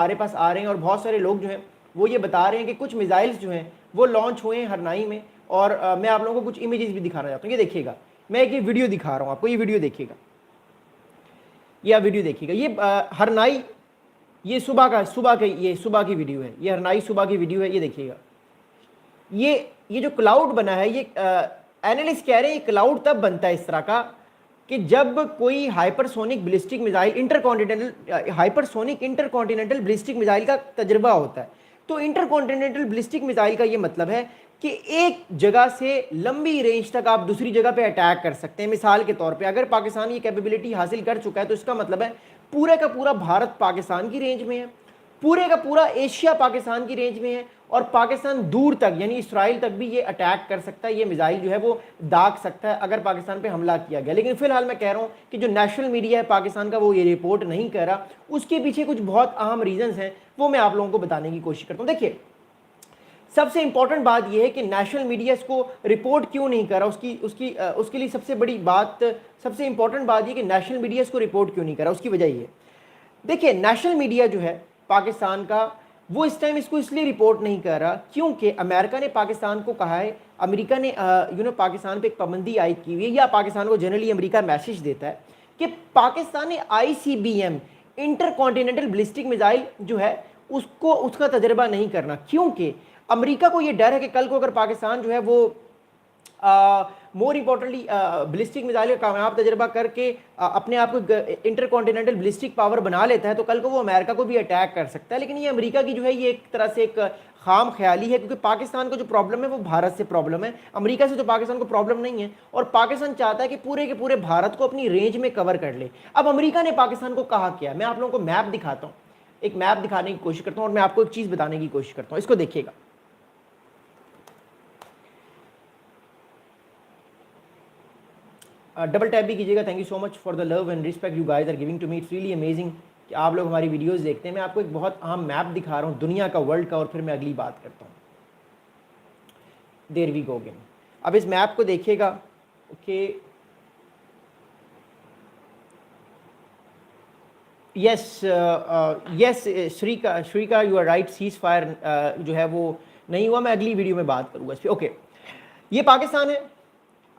ہمارے پاس آ رہے ہیں اور بہت سارے لوگ جو ہیں وہ یہ بتا رہے ہیں کہ کچھ میزائلز جو ہیں وہ لانچ ہوئے ہیں ہرنائی میں، اور میں آپ لوگوں کو کچھ امیجز بھی دکھانا چاہتا ہوں. یہ دیکھیے گا، میں ایک یہ ویڈیو دکھا رہا ہوں آپ کو، یہ ویڈیو دیکھیے گا، یہ آپ ویڈیو دیکھیے گا. یہ ہرنائی، یہ صبح کی ویڈیو ہے، یہ ہرنائی صبح کی ویڈیو ہے. یہ دیکھیے گا، یہ جو کلاؤڈ بنا ہے، یہ اینالسٹ کہہ رہے ہیں یہ کلاؤڈ تب بنتا ہے اس طرح کا کہ جب کوئی hypersonic ballistic missile inter ballistic missile کا تجربہ ہوتا ہے. تو انٹر کانٹیننٹل بلسٹک میزائل کا یہ مطلب ہے کہ ایک جگہ سے لمبی رینج تک آپ دوسری جگہ پہ اٹیک کر سکتے ہیں. مثال کے طور پہ اگر پاکستان یہ کیپیبلٹی حاصل کر چکا ہے تو اس کا مطلب ہے پورے کا پورا بھارت پاکستان کی رینج میں ہے، پورے کا پورا ایشیا پاکستان کی رینج میں ہے، اور پاکستان دور تک یعنی اسرائیل تک بھی یہ اٹیک کر سکتا ہے، یہ میزائل جو ہے وہ داغ سکتا ہے اگر پاکستان پہ حملہ کیا گیا. لیکن فی الحال میں کہہ رہا ہوں کہ جو نیشنل میڈیا ہے پاکستان کا وہ یہ رپورٹ نہیں کر رہا. اس کے پیچھے کچھ بہت اہم ریزنز ہیں، وہ میں آپ لوگوں کو بتانے کی کوشش کرتا ہوں. دیکھیے، سب سے امپورٹنٹ بات یہ ہے کہ نیشنل میڈیا اس کو رپورٹ کیوں نہیں کر رہا. اس کے لیے سب سے بڑی بات، سب سے امپورٹنٹ بات یہ کہ نیشنل میڈیا اس کو رپورٹ کیوں نہیں کر رہا. اس کی وجہ یہ ہے، دیکھیں نیشنل میڈیا جو ہے پاکستان کا وہ اس ٹائم اس کو اس لیے رپورٹ نہیں کر رہا کیونکہ امریکہ نے پاکستان کو کہا ہے، امریکہ نے پاکستان پہ ایک پابندی عائد کی ہوئی ہے، یا پاکستان کو جنرلی امریکہ میسج دیتا ہے کہ پاکستان نے ICBM intercontinental ballistic missile جو ہے اس کا تجربہ نہیں کرنا، کیونکہ امریکہ کو یہ ڈر ہے کہ کل کو اگر پاکستان جو ہے وہ مور امپورٹنٹلی بلسٹک میزائل کا کامیاب تجربہ کر کے اپنے آپ کو انٹر کانٹیننٹل بلسٹک پاور بنا لیتا ہے تو کل کو وہ امریکہ کو بھی اٹیک کر سکتا ہے. لیکن یہ امریکہ کی جو ہے یہ ایک طرح سے ایک خام خیالی ہے، کیونکہ پاکستان کو جو پرابلم ہے وہ بھارت سے پرابلم ہے، امریکہ سے تو پاکستان کو پرابلم نہیں ہے. اور پاکستان چاہتا ہے کہ پورے کے پورے بھارت کو اپنی رینج میں کور کر لے. اب امریکہ نے پاکستان کو کہا کیا، میں آپ لوگوں کو میپ دکھاتا ہوں، ایک میپ دکھانے کی کوشش کرتا ہوں اور میں آپ کو ایک چیز بتانے کی کوشش کرتا ہوں. اس کو دیکھیے گا، ڈبل ٹیپ بھی کیجیے گا. Thank you so much for the love and respect you guys are giving to me. It's really amazing کہ آپ لوگ ہماری ویڈیوز دیکھتے ہیں. میں آپ کو ایک بہت اہم میپ دکھا رہا ہوں دنیا کا، ورلڈ کا، اور پھر میں اگلی بات کرتا ہوں. There we go again. اب اس میپ کو دیکھیے گا. Okay, yes Sharika you are right, ceasefire جو ہے وہ نہیں ہوا. میں اگلی ویڈیو میں بات کروں گا اس پہ. اوکے، یہ پاکستان ہے.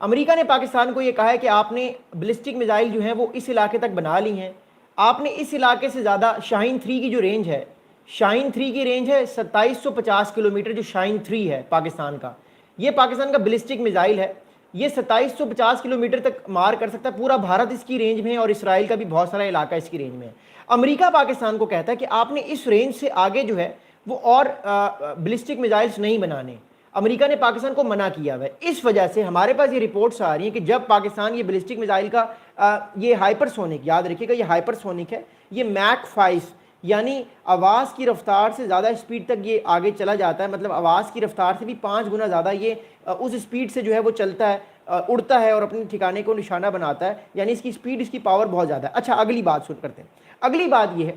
امریکہ نے پاکستان کو یہ کہا ہے کہ آپ نے بلسٹک میزائل جو ہیں وہ اس علاقے تک بنا لی ہیں. آپ نے اس علاقے سے زیادہ، شاہین 3 کی جو رینج ہے، شاہین 3 کی رینج ہے 2750 کلومیٹر. جو شاہین 3 ہے پاکستان کا، یہ پاکستان کا بلسٹک میزائل ہے. یہ 2750 کلومیٹر تک مار کر سکتا ہے. پورا بھارت اس کی رینج میں ہے اور اسرائیل کا بھی بہت سارا علاقہ اس کی رینج میں ہے. امریکہ پاکستان کو کہتا ہے کہ آپ نے اس رینج سے آگے جو ہے وہ اور بلسٹک میزائلز نہیں بنانے. امریکہ نے پاکستان کو منع کیا ہوا ہے. اس وجہ سے ہمارے پاس یہ رپورٹس آ رہی ہیں کہ جب پاکستان یہ بلسٹک میزائل کا یہ ہائپر سونک، یاد رکھیے گا یہ ہائپر سونک ہے، یہ میک 5 یعنی آواز کی رفتار سے زیادہ اسپیڈ تک یہ آگے چلا جاتا ہے. مطلب آواز کی رفتار سے بھی 5 گنا زیادہ یہ اس اسپیڈ سے جو ہے وہ چلتا ہے، اڑتا ہے اور اپنے ٹھکانے کو نشانہ بناتا ہے. یعنی اس کی اسپیڈ، اس کی پاور بہت زیادہ ہے. اچھا، اگلی بات سن کرتے ہیں. اگلی بات یہ ہے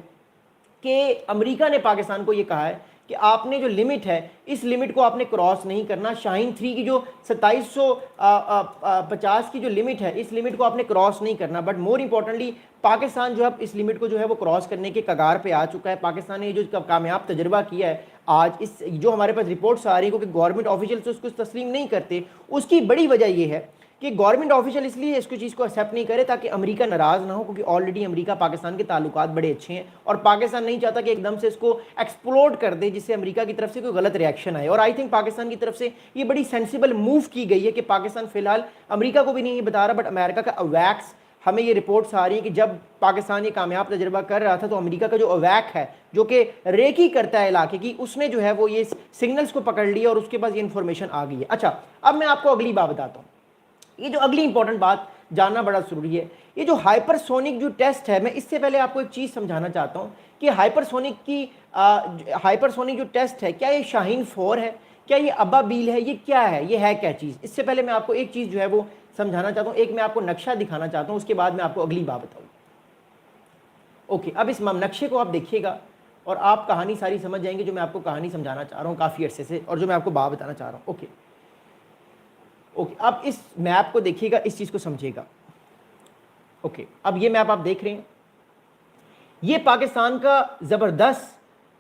کہ امریکہ نے پاکستان کو یہ کہا ہے کہ آپ نے جو لمٹ ہے اس لمٹ کو آپ نے کراس نہیں کرنا. شاہین 3 کی جو 2750 کی جو لمٹ ہے اس لمٹ کو آپ نے کراس نہیں کرنا. بٹ مور امپورٹنٹلی پاکستان جو ہے اس لمٹ کو جو ہے وہ کراس کرنے کے کگار پہ آ چکا ہے. پاکستان نے جو کامیاب تجربہ کیا ہے آج، اس جو ہمارے پاس رپورٹس آ رہی ہیں، کیونکہ گورنمنٹ آفیشلز اس کو تسلیم نہیں کرتے. اس کی بڑی وجہ یہ ہے کہ گورنمنٹ آفیشل اس لیے اس کو چیز کو ایکسیپٹ نہیں کرے تاکہ امریکہ ناراض نہ ہو، کیونکہ آلریڈی امریکہ پاکستان کے تعلقات بڑے اچھے ہیں اور پاکستان نہیں چاہتا کہ ایک دم سے اس کو ایکسپلوڈ کر دے جس سے امریکہ کی طرف سے کوئی غلط ریاکشن آئے. اور آئی تھنک پاکستان کی طرف سے یہ بڑی سینسیبل موو کی گئی ہے کہ پاکستان فی الحال امریکہ کو بھی نہیں بتا رہا، بٹ امریکہ کا اویکس، ہمیں یہ رپورٹس آ رہی ہیں کہ جب پاکستان یہ کامیاب تجربہ کر رہا تھا تو امریکہ کا جو اویک ہے جو کہ ریکی کرتا ہے علاقے کی، اس نے جو ہے وہ یہ سگنلز کو پکڑ لیا اور اس کے پاس یہ انفارمیشن آ گئی ہے. اچھا، اب میں آپ کو اگلی بات بتاتا ہوں. یہ جو اگلی امپورٹنٹ بات جاننا بڑا ضروری ہے، یہ جو ہائپر سونک جو ٹیسٹ ہے، میں اس سے پہلے آپ کو ایک چیز سمجھانا چاہتا ہوں کہ ہائپر سونک جو ٹیسٹ ہے، کیا یہ شاہین 4 ہے، کیا یہ ابابیل ہے، یہ کیا ہے، یہ ہے کیا چیز. اس سے پہلے میں آپ کو ایک چیز جو ہے وہ سمجھانا چاہتا ہوں. ایک میں آپ کو نقشہ دکھانا چاہتا ہوں، اس کے بعد میں آپ کو اگلی بات بتاؤں. اوکے، اب اس نقشے کو آپ دیکھیے گا اور آپ کہانی ساری سمجھ جائیں گے جو میں آپ کو کہانی سمجھانا چاہ رہا ہوں کافی عرصے سے، اور جو میں آپ کو بات بتانا چاہ رہا ہوں. اوکے، اب اس میپ کو دیکھیے گا، اس چیز کو سمجھیے گا. اوکے، اب یہ میپ آپ دیکھ رہے ہیں، یہ پاکستان کا زبردست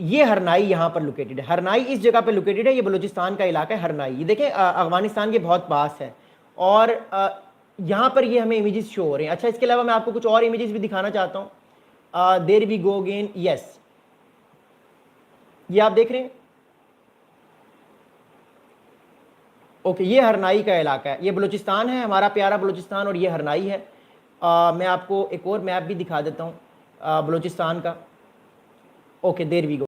یہ ہرنائی یہاں پر لوکیٹڈ ہے، ہرنائی اس جگہ پہ لوکیٹڈ ہے، یہ بلوچستان کا علاقہ ہے ہرنائی، یہ دیکھیں افغانستان کے بہت پاس ہے، اور یہاں پر یہ ہمیں امیجز شو ہو رہے ہیں۔ اچھا اس کے علاوہ میں آپ کو کچھ اور امیجز بھی دکھانا چاہتا ہوں، دیر وی گو اگین، یس یہ آپ دیکھ رہے ہیں، اوکے یہ ہرنائی کا علاقہ ہے، یہ بلوچستان ہے ہمارا پیارا بلوچستان، اور یہ ہرنائی ہے۔ میں آپ کو ایک اور میپ بھی دکھا دیتا ہوں بلوچستان کا، اوکے دیر وی گو۔